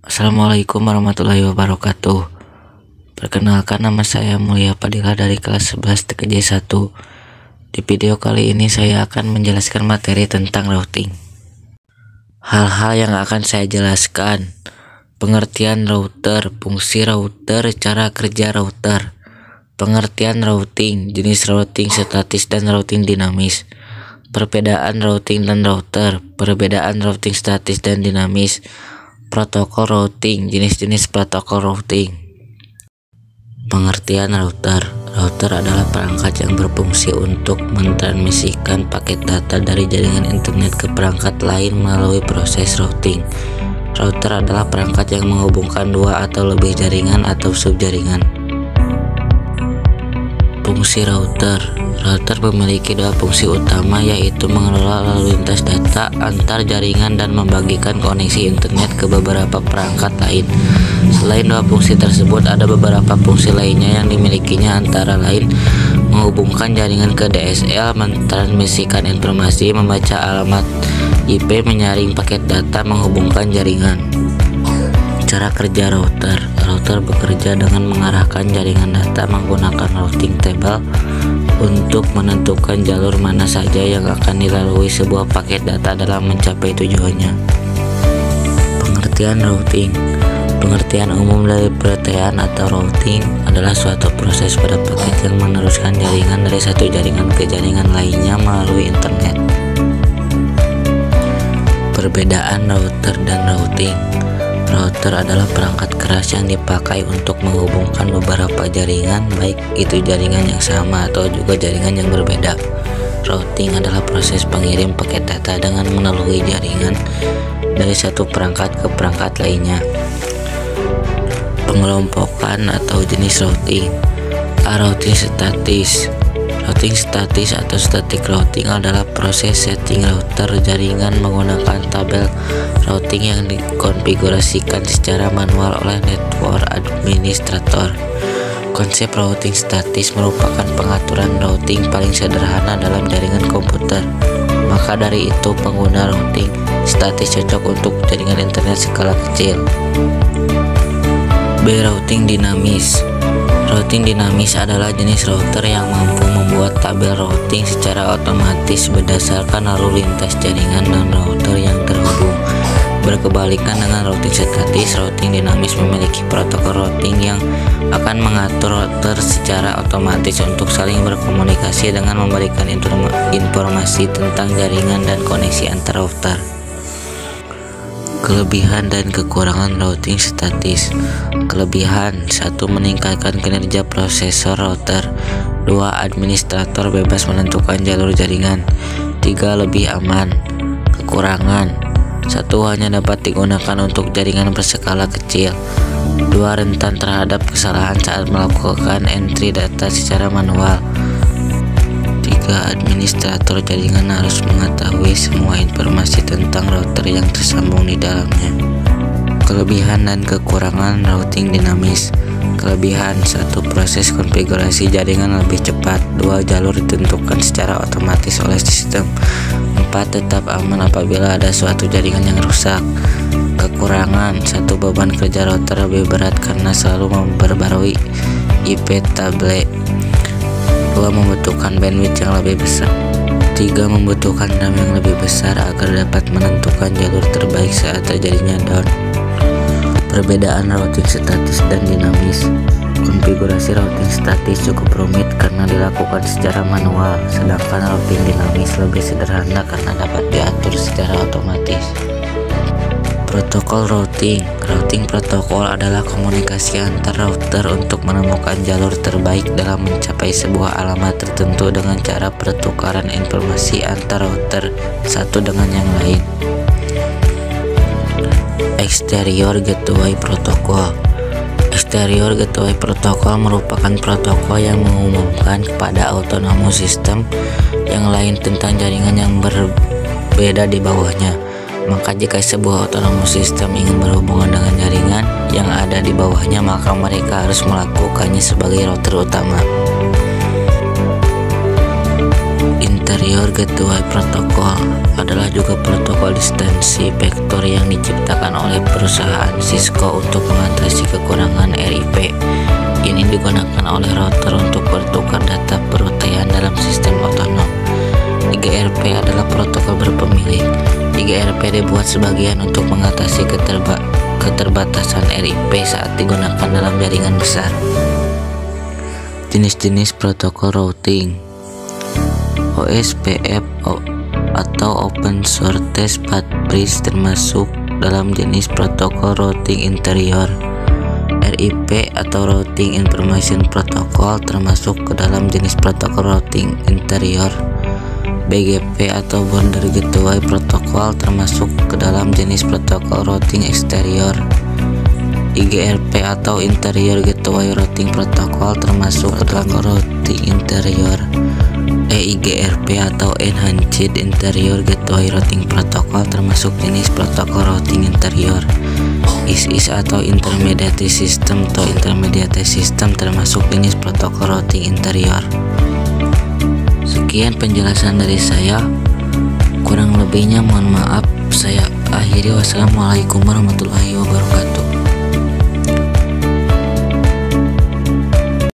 Assalamualaikum warahmatullahi wabarakatuh. Perkenalkan, nama saya Mulia Padilla dari kelas 11 TKJ 1. Di video kali ini saya akan menjelaskan materi tentang routing. Hal-hal yang akan saya jelaskan: pengertian router, fungsi router, cara kerja router, pengertian routing, jenis routing statis dan routing dinamis, perbedaan routing dan router, perbedaan routing statis dan dinamis, protokol routing, jenis-jenis protokol routing. Pengertian router. Router adalah perangkat yang berfungsi untuk mentransmisikan paket data dari jaringan internet ke perangkat lain melalui proses routing. Router adalah perangkat yang menghubungkan dua atau lebih jaringan atau subjaringan. Fungsi router. Router memiliki dua fungsi utama, yaitu mengelola lalu lintas data antar jaringan dan membagikan koneksi internet ke beberapa perangkat lain. Selain dua fungsi tersebut, ada beberapa fungsi lainnya yang dimilikinya, antara lain menghubungkan jaringan ke DSL, mentransmisikan informasi, membaca alamat IP, menyaring paket data, menghubungkan jaringan. Cara kerja router. Router bekerja dengan mengarahkan jaringan data menggunakan routing table untuk menentukan jalur mana saja yang akan dilalui sebuah paket data dalam mencapai tujuannya. Pengertian routing. Pengertian umum dari pertemuan atau routing adalah suatu proses pada paket yang meneruskan jaringan dari satu jaringan ke jaringan lainnya melalui internet. Perbedaan router dan routing. Router adalah perangkat keras yang dipakai untuk menghubungkan beberapa jaringan, baik itu jaringan yang sama atau juga jaringan yang berbeda. Routing adalah proses pengirim paket data dengan melalui jaringan dari satu perangkat ke perangkat lainnya. Pengelompokan atau jenis routing. Routing statis. Routing statis atau static routing adalah proses setting router jaringan menggunakan tabel routing yang dikonfigurasikan secara manual oleh network administrator. Konsep routing statis merupakan pengaturan routing paling sederhana dalam jaringan komputer. Maka dari itu, pengguna routing statis cocok untuk jaringan internet skala kecil. Routing dinamis. Routing dinamis adalah jenis router yang mampu membuat tabel routing secara otomatis berdasarkan lalu lintas jaringan dan router yang terhubung. Berkebalikan dengan routing statis, routing dinamis memiliki protokol routing yang akan mengatur router secara otomatis untuk saling berkomunikasi dengan memberikan informasi tentang jaringan dan koneksi antar router. Kelebihan dan kekurangan routing statis. Kelebihan: 1. Meningkatkan kinerja prosesor router. 2. Administrator bebas menentukan jalur jaringan. 3. Lebih aman. Kekurangan: 1. Hanya dapat digunakan untuk jaringan berskala kecil. 2. Rentan terhadap kesalahan saat melakukan entry data secara manual. 3. Administrator jaringan harus mengetahui semua informasi tentang router yang tersambung di dalamnya. Kelebihan dan kekurangan routing dinamis. Kelebihan: 1. Proses konfigurasi jaringan lebih cepat. 2. Jalur ditentukan secara otomatis oleh sistem. 4. Tetap aman apabila ada suatu jaringan yang rusak. Kekurangan: 1. Beban kerja router lebih berat karena selalu memperbarui IP tablet. 2. Membutuhkan bandwidth yang lebih besar. 3. Membutuhkan RAM yang lebih besar agar dapat menentukan jalur terbaik saat terjadinya down. Perbedaan routing statis dan dinamis. Konfigurasi routing statis cukup rumit karena dilakukan secara manual, sedangkan routing dinamis lebih sederhana karena dapat diatur secara otomatis. Protokol routing. Routing protokol adalah komunikasi antar router untuk menemukan jalur terbaik dalam mencapai sebuah alamat tertentu dengan cara pertukaran informasi antar router satu dengan yang lain. Exterior Gateway Protocol. Exterior Gateway Protocol merupakan protokol yang mengumumkan kepada autonomous system yang lain tentang jaringan yang berbeda di bawahnya. Maka jika sebuah autonomous system ingin berhubungan dengan jaringan yang ada di bawahnya, maka mereka harus melakukannya sebagai router utama. Interior Gateway Protocol adalah juga protokol distansi vektor yang diciptakan oleh perusahaan Cisco untuk mengatasi kekurangan RIP. Ini digunakan oleh router untuk bertukar data perutaian dalam sistem otonom. 3RP adalah protokol berpemilik. 3RP dibuat sebagian untuk mengatasi keterbatasan RIP saat digunakan dalam jaringan besar. Jenis-jenis protokol routing: OSPF atau Open Shortest Path Bridge termasuk dalam jenis protokol routing interior. RIP atau Routing Information Protocol termasuk ke dalam jenis protokol routing interior. BGP atau Border Gateway Protocol termasuk ke dalam jenis protokol routing exterior. IGRP atau Interior Gateway Routing Protocol termasuk ke dalam routing interior. EIGRP atau Enhanced Interior Gateway Routing Protocol termasuk jenis protokol routing interior. IS atau Intermediate System atau Intermediate System termasuk jenis protokol routing interior. Sekian penjelasan dari saya, kurang lebihnya mohon maaf. Saya akhiri. Wassalamualaikum warahmatullahi wabarakatuh.